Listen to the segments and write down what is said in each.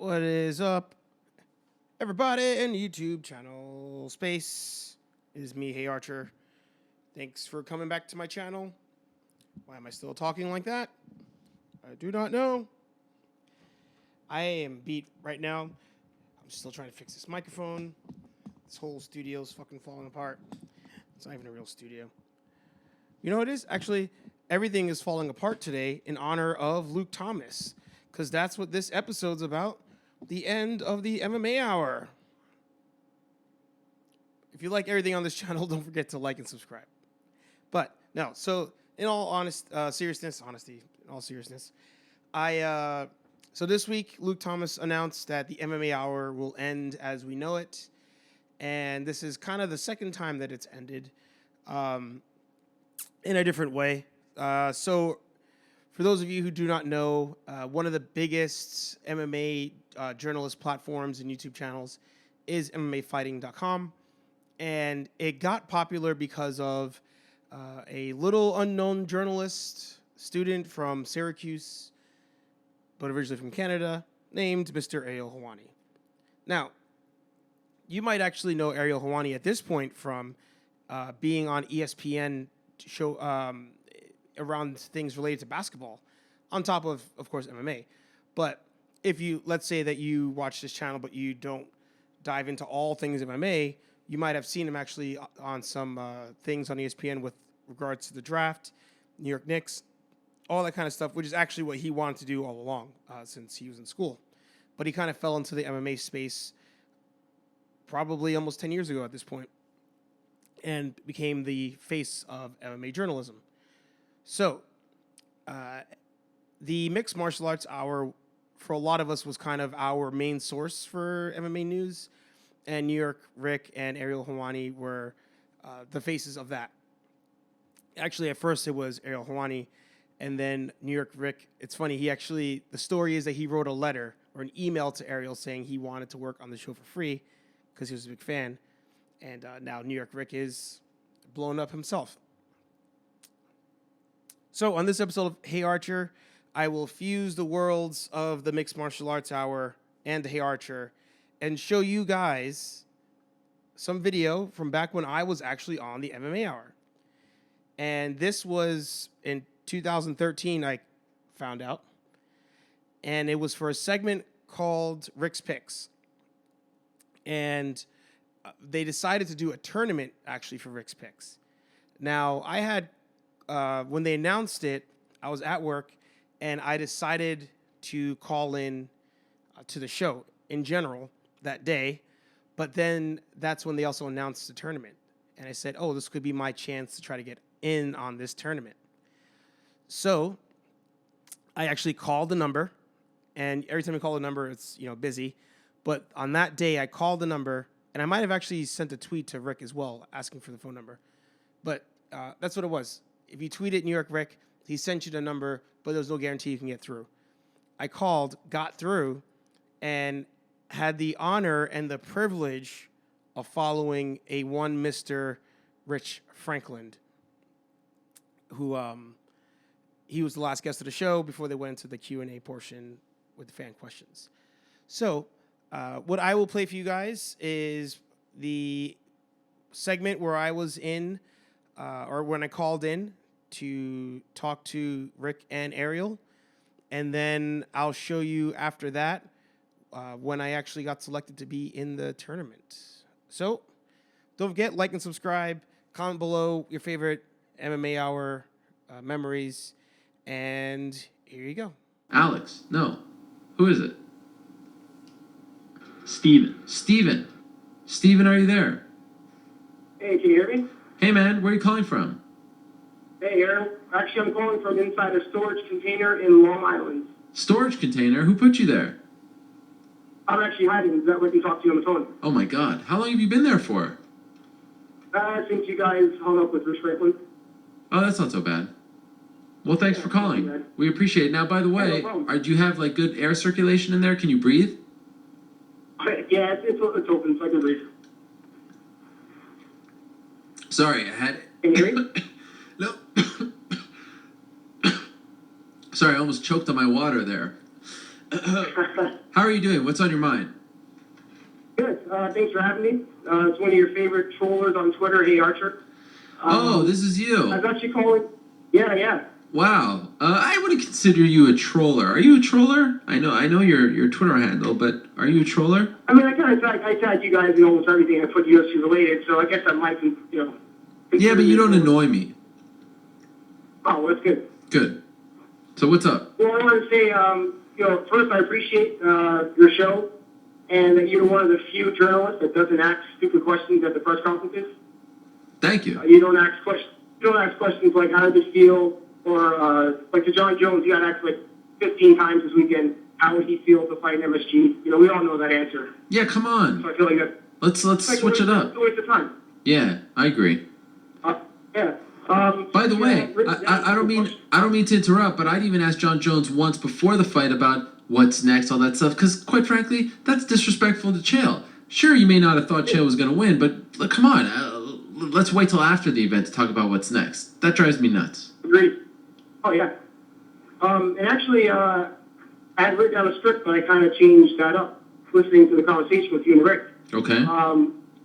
What is up, everybody in the YouTube channel space? It is me, HeyArcher. Thanks for coming back to my channel. Why am I still talking like that? I do not know. I am beat right now. I'm still trying to fix this microphone. This whole studio is fucking falling apart. It's not even a real studio. You know what it is? Actually, everything is falling apart today in honor of Luke Thomas, because that's what this episode's about. The end of the MMA Hour. If you like everything on this channel, don't forget to like and subscribe. But no, so in all seriousness, so this week Luke Thomas announced that the MMA Hour will end as we know it, and this is kind of the second time that it's ended, in a different way. So for those of you who do not know, one of the biggest MMA journalist platforms and YouTube channels is MMAfighting.com. And it got popular because of a little unknown journalist, student from Syracuse, but originally from Canada, named Mr. Ariel Helwani. Now, you might actually know Ariel Helwani at this point from being on ESPN show around things related to basketball, on top of course, MMA. But if you, let's say that you watch this channel, but you don't dive into all things MMA, you might have seen him actually on some things on ESPN with regards to the draft, New York Knicks, all that kind of stuff, which is actually what he wanted to do all along since he was in school. But he kind of fell into the MMA space probably almost 10 years ago at this point, and became the face of MMA journalism. So, the Mixed Martial Arts Hour, for a lot of us, was kind of our main source for MMA news, and New York Rick and Ariel Helwani were the faces of that. Actually, at first it was Ariel Helwani, and then New York Rick. It's funny, the story is that he wrote a letter or an email to Ariel saying he wanted to work on the show for free because he was a big fan, and now New York Rick is blown up himself. So on this episode of Hey Archer, I will fuse the worlds of the Mixed Martial Arts Hour and the Hey Archer and show you guys some video from back when I was actually on the MMA Hour. And this was in 2013, I found out. And it was for a segment called Rick's Picks. And they decided to do a tournament actually for Rick's Picks. Now, I had when they announced it, I was at work, and I decided to call in to the show in general that day. But then that's when they also announced the tournament. And I said, oh, this could be my chance to try to get in on this tournament. So I actually called the number, and every time I call the number, it's busy. But on that day, I called the number, and I might have actually sent a tweet to Rick as well, asking for the phone number. But that's what it was. If you tweeted New York Rick, he sent you the number, but there was no guarantee you can get through. I called, got through, and had the honor and the privilege of following a one Mr. Rich Franklin, who he was the last guest of the show before they went into the Q&A portion with the fan questions. So what I will play for you guys is the segment where I was in, or when I called in to talk to Rick and Ariel. And then I'll show you after that when I actually got selected to be in the tournament. So don't forget, like and subscribe. Comment below your favorite MMA Hour memories. And here you go. Alex, no. Who is it? Steven. Steven, are you there? Hey, can you hear me? Hey, man, where are you calling from? Hey, Aaron. Actually, I'm calling from inside a storage container in Long Island. Storage container? Who put you there? I'm actually hiding. Does that let me talk to you on the phone? Oh, my God. How long have you been there for? Since you guys hung up with Rich Franklin. Oh, that's not so bad. Well, thanks for calling. We appreciate it. Now, by the way, do you have, good air circulation in there? Can you breathe? Yeah, it's open, so I can breathe. Sorry, I had it. Can you hear me? No. Sorry, I almost choked on my water there. How are you doing? What's on your mind? Good. Thanks for having me. It's one of your favorite trollers on Twitter, HeyArcher. Oh, this is I you. was actually calling. Yeah. Wow. I wouldn't consider you a troller. Are you a troller? I know your Twitter handle, but are you a troller? I mean, I tag you guys in almost everything I put UFC related, so I guess I might, Yeah, but you don't annoy me. Oh, that's good. Good. So what's up? Well, I want to say, first I appreciate your show, and that you're one of the few journalists that doesn't ask stupid questions at the press conferences. Thank you. You don't ask questions. You don't ask questions like how did this feel, or like to John Jones, you got asked like 15 times this weekend. How would he feel to fight MSG? We all know that answer. Yeah, come on. So I feel like that. Let's switch it up. It's a waste of time. Yeah, I agree. Yeah. By the way, Rick, I don't mean to interrupt, but I'd even asked John Jones once before the fight about what's next, all that stuff, because quite frankly, that's disrespectful to Chael. Sure, you may not have thought Chael was going to win, but come on, let's wait till after the event to talk about what's next. That drives me nuts. Agreed. Oh yeah. And actually, I had written down a script, but I kind of changed that up, listening to the conversation with you and Rick. Okay.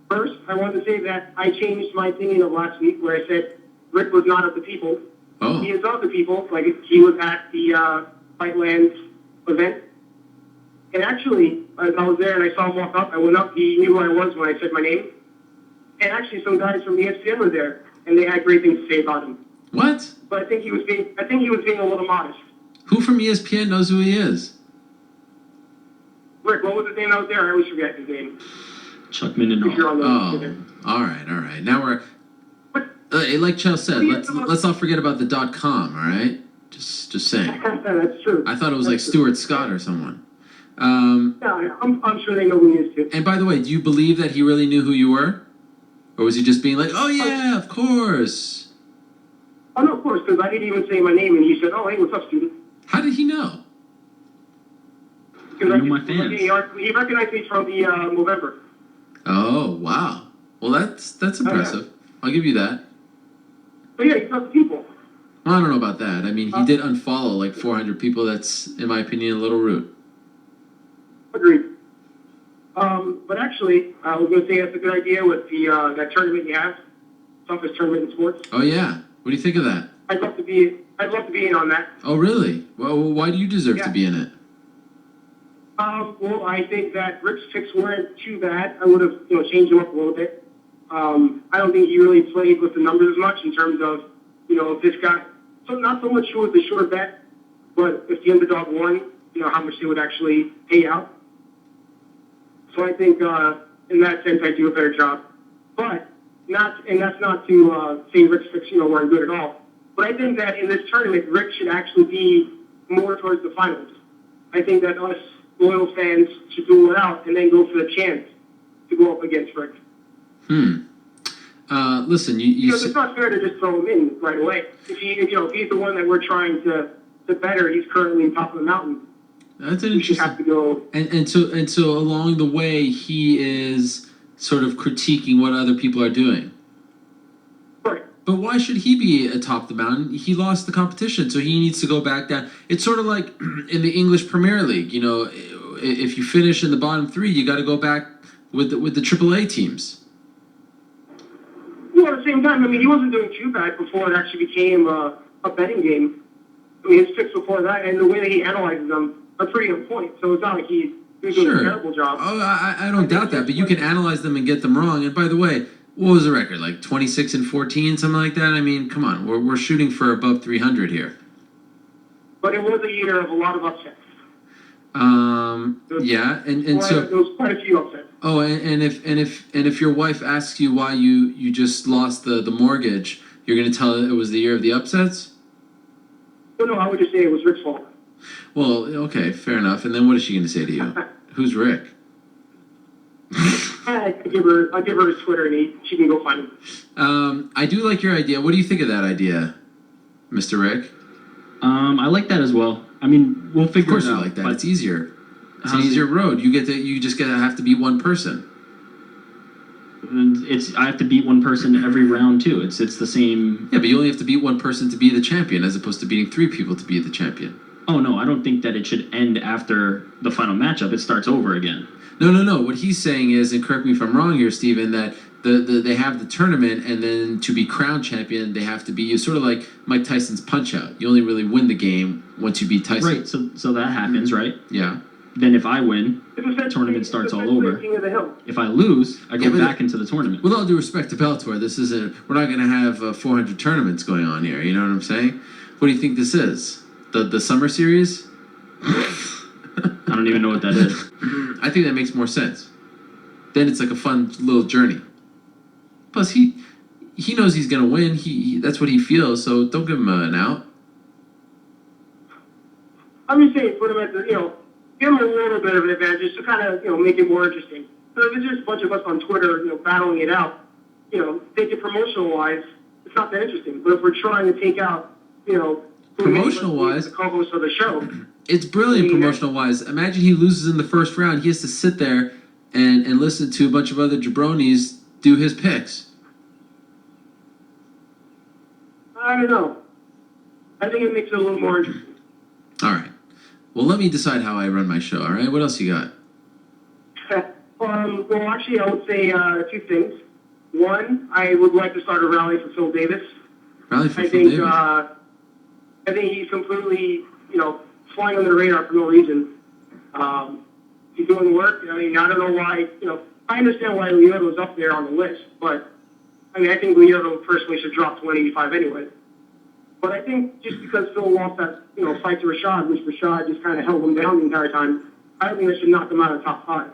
First, I wanted to say that I changed my opinion of last week, where I said Rick was not of the people. Oh. He is of the people. Like, he was at the Fightlands event. And actually, as I was there and I saw him walk up, I went up. He knew who I was when I said my name. And actually, some guys from ESPN were there, and they had great things to say about him. What? But I think he was being a little modest. Who from ESPN knows who he is? Rick, what was his name out there? I always forget his name. Chuck Mindenall. Oh, all right. Now we're like Chael said. Let's not forget about the .com. All right, just saying. That's true. I thought it was like Stuart Scott or someone. Yeah, I'm sure they know who he is too. And by the way, do you believe that he really knew who you were, or was he just being like, "Oh yeah, of course"? Oh no, of course, because I didn't even say my name, and he said, "Oh hey, what's up, student?" How did he know? Because I know my fans. He recognized me from the November. Oh wow. Well, that's impressive. I'll give you that. But yeah, he's not the people. Well, I don't know about that. I mean, he did unfollow like 400 people. That's, in my opinion, a little rude. Agreed. But actually, I was going to say that's a good idea with the that tournament you have, toughest tournament in sports. Oh yeah. What do you think of that? I'd love to be in on that. Oh really? Well, why do you deserve to be in it? Well, I think that Rick's picks weren't too bad. I would have, changed them up a little bit. I don't think he really played with the numbers as much in terms of, if this guy. So not so much sure with the sure bet, but if the underdog won, how much they would actually pay out. So I think in that sense I do a better job. But that's not to say Rick's picks, weren't good at all. But I think that in this tournament, Rick should actually be more towards the finals. I think that us loyal fans should duel it out and then go for the chance to go up against Rick. Listen, you it's not fair to just throw him in right away. If he's the one that we're trying to better, he's currently top of the mountain. That's an We should interesting. have to go. And so along the way, he is sort of critiquing what other people are doing. Right. But why should he be atop the mountain? He lost the competition, so he needs to go back down. It's sort of like in the English Premier League. If you finish in the bottom three, you got to go back with the AAA teams. Well, at the same time, I mean, he wasn't doing too bad before it actually became a betting game. I mean, his picks before that and the way that he analyzes them are pretty on point. So it's not like he's doing a terrible job. Oh, I don't doubt that, but you can analyze them and get them wrong. And by the way, what was the record? Like 26-14, something like that? I mean, come on. We're shooting for above 300 here. But it was a year of a lot of upsets. Yeah, and so there was quite a few upsets. Oh, and if your wife asks you why you just lost the mortgage, you're gonna tell her it was the year of the upsets? Well, no, I would just say it was Rick's fault. Well, okay, fair enough. And then what is she gonna say to you? Who's Rick? I give her his Twitter and she can go find him. I do like your idea. What do you think of that idea, Mr. Rick? I like that as well. I mean, we'll figure it out. Of course you like that. It's easier. It's an easier road. You just have to beat one person. And I have to beat one person every round too. It's the same. Yeah, but you only have to beat one person to be the champion, as opposed to beating three people to be the champion. Oh no, I don't think that it should end after the final matchup. It starts over again. No. What he's saying is, and correct me if I'm wrong here, Steven, that they have the tournament, and then to be crowned champion, they have to be sort of like Mike Tyson's Punch Out. You only really win the game once you beat Tyson. Right. So that happens, right? Yeah. Then if I win, the tournament starts all over. If I lose, I go back into the tournament. With all due respect to Bellator, this isn't. We're not going to have 400 tournaments going on here. You know what I'm saying? What do you think this is? The summer series? I don't even know what that is. I think that makes more sense. Then it's like a fun little journey. Plus, he knows he's gonna win. He that's what he feels. So don't give him an out. I'm just saying, put him at the, give him a little bit of an advantage just to kind of, make it more interesting. So if it's just a bunch of us on Twitter, battling it out, take it promotional-wise, it's not that interesting. But if we're trying to take out, promotional-wise, the co-host of the show, it's brilliant promotional-wise. Imagine he loses in the first round. He has to sit there and listen to a bunch of other jabronis do his picks. I don't know. I think it makes it a little more interesting. All right. Well, let me decide how I run my show. All right. What else you got? Well, actually, I would say two things. One, I would like to start a rally for Phil Davis. Rally for Phil Davis. I think he's completely, flying under the radar for no reason. He's doing work. I mean, I don't know why. I understand why Leoto's up there on the list, but I think Leoto personally should drop to 185 anyway. But I think just because Phil lost that, fight to Rashad, which Rashad just kind of held him down the entire time, I don't think that should knock him out of the top 5.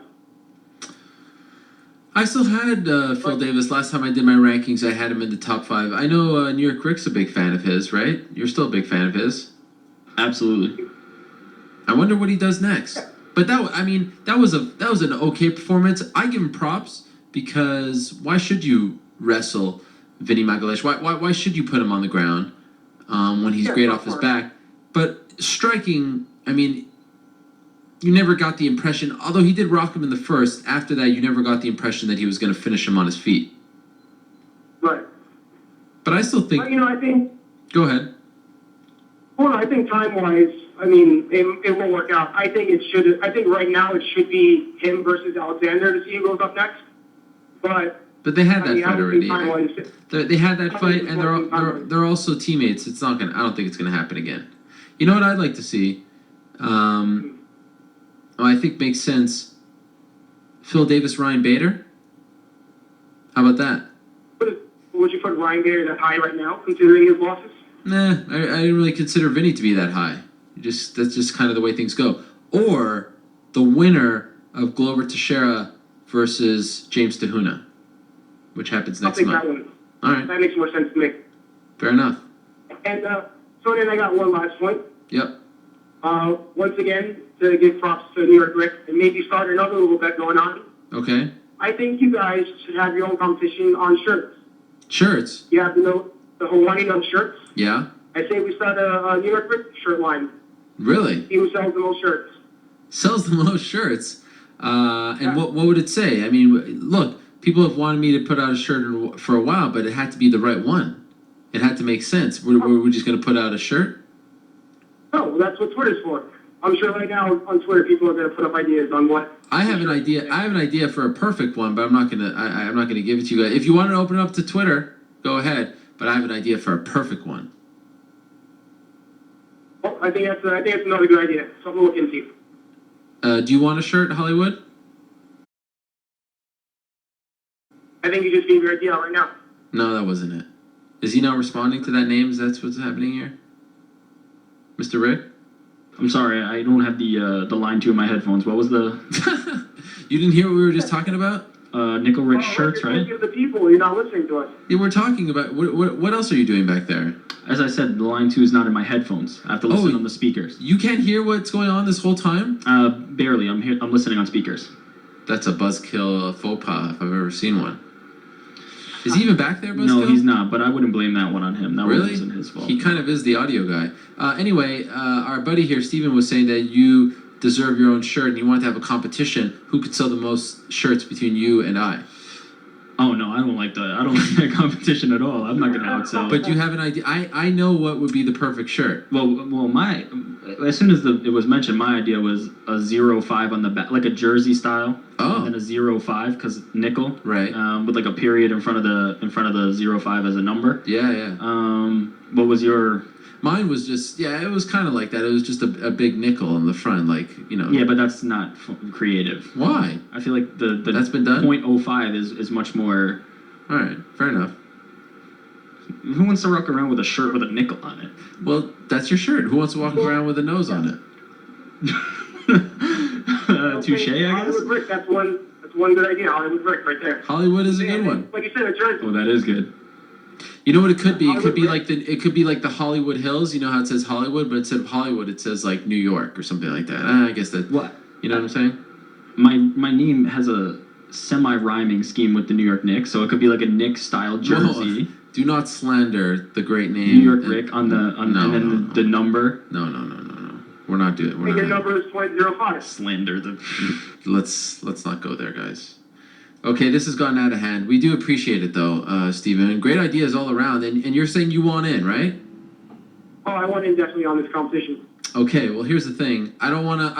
I still had Phil Davis. Last time I did my rankings, I had him in the top 5. I know New York Rick's a big fan of his, right? You're still a big fan of his. Absolutely. I wonder what he does next. But that was an okay performance. I give him props because why should you wrestle Vinny Magalhaes? Why should you put him on the ground when he's great off his back? But striking, you never got the impression, although he did rock him in the first, after that you never got the impression that he was going to finish him on his feet. Right. But I still think... But, I think... Go ahead. Well, I think time-wise, it won't work out. I think right now it should be him versus Alexander to see who goes up next. But they had that fight already. They had that fight, and they're also teammates. It's not gonna. I don't think it's gonna happen again. You know what I'd like to see? I think makes sense. Phil Davis, Ryan Bader. How about that? Would you put Ryan Bader that high right now, considering his losses? Nah, I didn't really consider Vinny to be that high. That's just kind of the way things go. Or the winner of Glover Teixeira versus James Tahuna, which happens next month. That one. All right. That makes more sense to me. Fair enough. And so then I got one last point. Yep. Once again, to give props to New York Rick and maybe start another little bet going on. Okay. I think you guys should have your own competition on shirts. Shirts? You have the Hawaiian on shirts. Yeah. I say we start a New York Rick shirt line. Really? See who sells the most shirts. Sells the most shirts? And what would it say? Look, people have wanted me to put out a shirt for a while, but it had to be the right one. It had to make sense. Were we just going to put out a shirt? No, that's what Twitter's for. I'm sure right now on Twitter people are going to put up ideas on what. I have an idea. I have an idea for a perfect one, but I'm not gonna give it to you guys. If you want to open it up to Twitter, go ahead. But I have an idea for a perfect one. Well, I think that's another good idea. Something to look into. Do you want a shirt, Hollywood? I think you're just being very deal right now. No, that wasn't it. Is he not responding to that name? Is that what's happening here? Mr. Rick? I'm sorry, I don't have the line 2 in my headphones. What was the... You didn't hear what we were just talking about? Nickel Rich shirts, right? You're the people. You're not listening to us. Yeah, we're talking about... What else are you doing back there? As I said, the line 2 is not in my headphones. I have to listen on the speakers. You can't hear what's going on this whole time? Barely. I'm listening on speakers. That's a buzzkill faux pas if I've ever seen one. Is he even back there, Buzzkill? No, he's not, but I wouldn't blame that one on him. That really? wasn't his fault. He kind of is the audio guy. Anyway, our buddy here, Steven, was saying that you deserve your own shirt and you wanted to have a competition. Who could sell the most shirts between you and I? Oh no, I don't like that competition at all. I'm not gonna outsell. But you have an idea. I know what would be the perfect shirt. Well, as soon as it was mentioned, my idea was a 0.5 on the back, like a jersey style. Oh. And then a 0.5 because nickel. Right. With like a period in front of the 0.5 as a number. Yeah. What was your? Mine was just, it was kind of like that. It was just a big nickel on the front, like, you know. Yeah, but that's not creative. Why? I feel like the that's been done? 0.05 is much more. All right, fair enough. Who wants to walk around with a shirt with a nickel on it? Well, that's your shirt. Who wants to walk around with a nose on it? Touche, I guess. Hollywood brick. That's one good idea. Hollywood brick, right there. Hollywood is a good one. Like you said, a jersey. Oh, that is good. You know what it could be? It could be like the Hollywood Hills. You know how it says Hollywood, but instead of Hollywood, it says like New York or something like that. I guess that. What? You know what I'm saying? My name has a semi-rhyming scheme with the New York Knicks, so it could be like a Knicks style jersey. Whoa. Do not slander the great name. New York Rick the number. No. We're not doing. I think your number is 0.05. Slander the. Let's not go there, guys. Okay, this has gotten out of hand. We do appreciate it though, Steven. And great ideas all around. And you're saying you want in, right? Oh, I want in definitely on this competition. Okay, well here's the thing. I don't wanna,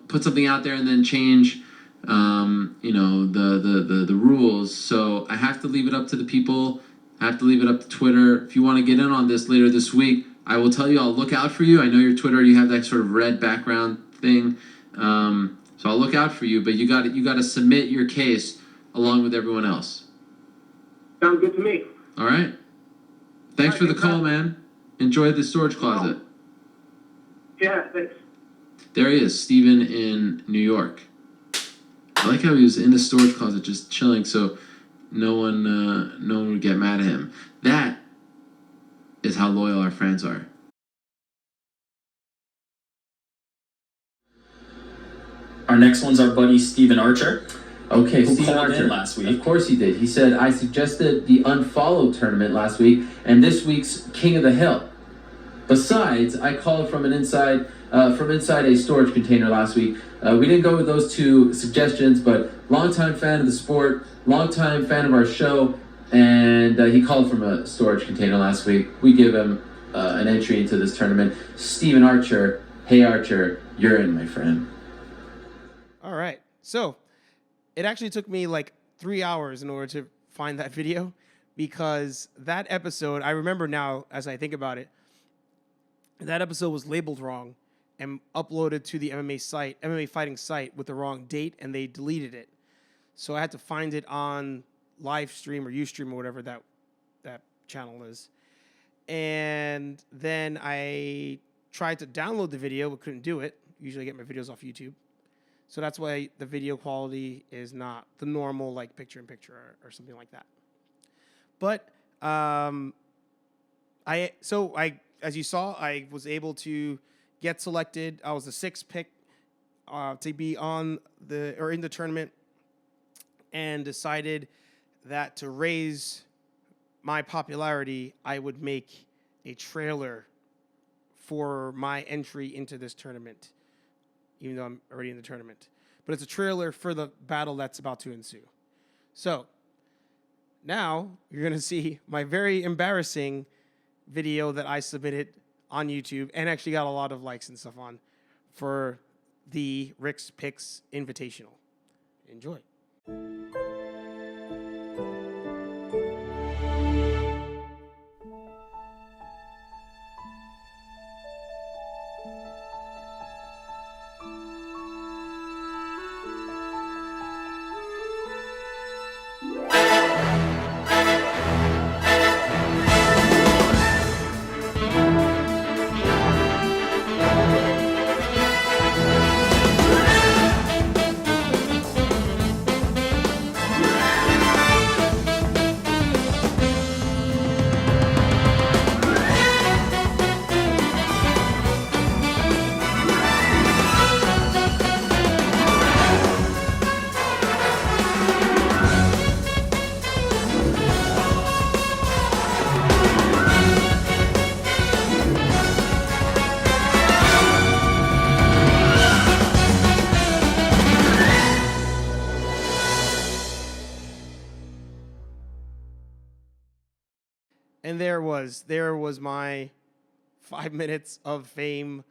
put something out there and then change the rules. So I have to leave it up to the people. I have to leave it up to Twitter. If you want to get in on this later this week, I will tell you I'll look out for you. I know your Twitter, you have that sort of red background thing. So I'll look out for you, but you got to submit your case along with everyone else. Sounds good to me. All right. Thanks for the call, man. Enjoy the storage closet. Yeah, thanks. There he is, Steven in New York. I like how he was in the storage closet just chilling, so no one would get mad at him. That is how loyal our fans are. Our next one's our buddy Steven Archer. Okay, who Steven called Archer. in last week. Of course he did. He said, I suggested the Unfollow tournament last week and this week's King of the Hill. Besides, I called from inside a storage container last week. We didn't go with those two suggestions, but longtime fan of the sport, longtime fan of our show, and he called from a storage container last week. We give him an entry into this tournament. Steven Archer, hey Archer, you're in, my friend. All right. So it actually took me like 3 hours in order to find that video because that episode, I remember now as I think about it, that episode was labeled wrong and uploaded to the MMA fighting site with the wrong date, and they deleted it. So I had to find it on Livestream or Ustream or whatever that channel is. And then I tried to download the video but couldn't do it. Usually I get my videos off YouTube. So that's why the video quality is not the normal, like picture-in-picture or something like that. But as you saw, I was able to get selected. I was the 6th pick to be in the tournament, and decided that to raise my popularity, I would make a trailer for my entry into this tournament, even though I'm already in the tournament. But it's a trailer for the battle that's about to ensue. So now you're going to see my very embarrassing video that I submitted on YouTube and actually got a lot of likes and stuff on for the Rick's Picks Invitational. Enjoy. And there was my 5 minutes of fame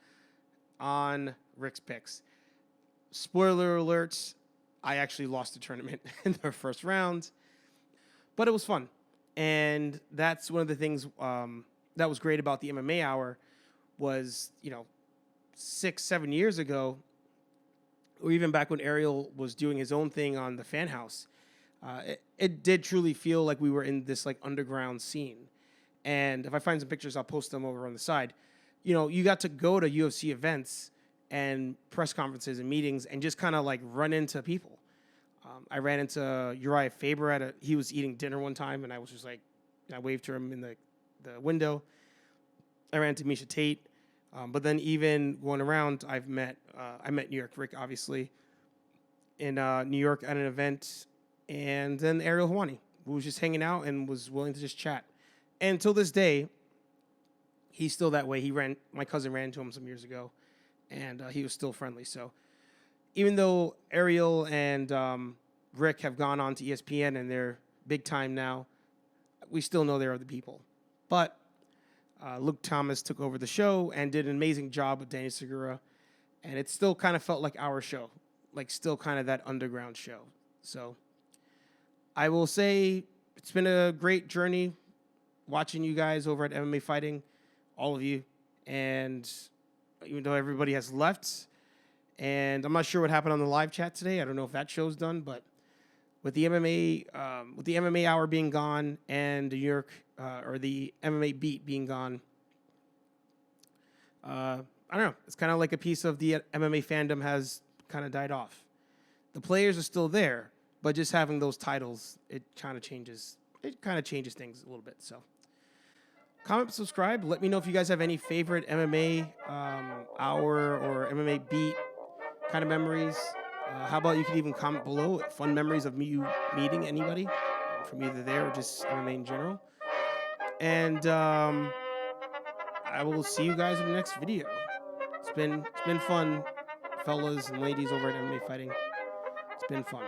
on Rick's picks. Spoiler alerts, I actually lost the tournament in the first round, but it was fun. And that's one of the things that was great about the MMA Hour was, 6-7 years ago, or even back when Ariel was doing his own thing on the Fan House, it did truly feel like we were in this like underground scene. And if I find some pictures, I'll post them over on the side. You got to go to UFC events and press conferences and meetings and just kind of like run into people. I ran into Uriah Faber he was eating dinner one time, and I was just like, I waved to him in the window. I ran into Misha Tate. But then even going around, I met New York Rick, obviously, in New York at an event, and then Ariel Helwani, who was just hanging out and was willing to just chat. And until this day, he's still that way. My cousin ran into him some years ago, and he was still friendly. So even though Ariel and Rick have gone on to ESPN and they're big time now, we still know they're the people. But Luke Thomas took over the show and did an amazing job with Danny Segura, and it still kind of felt like our show, like still kind of that underground show. So I will say it's been a great journey watching you guys over at MMA Fighting, all of you, and even though everybody has left, and I'm not sure what happened on the live chat today. I don't know if that show's done, but with the MMA Hour being gone and the New York or the MMA Beat being gone, I don't know. It's kind of like a piece of the MMA fandom has kind of died off. The players are still there, but just having those titles, it kind of changes. It kind of changes things a little bit. So, comment, subscribe. Let me know if you guys have any favorite MMA Hour or MMA Beat kind of memories. How about you could even comment below fun memories of you meeting anybody from either there or just MMA in general. And I will see you guys in the next video. It's been fun, fellas and ladies over at MMA Fighting. It's been fun.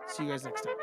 See you guys next time.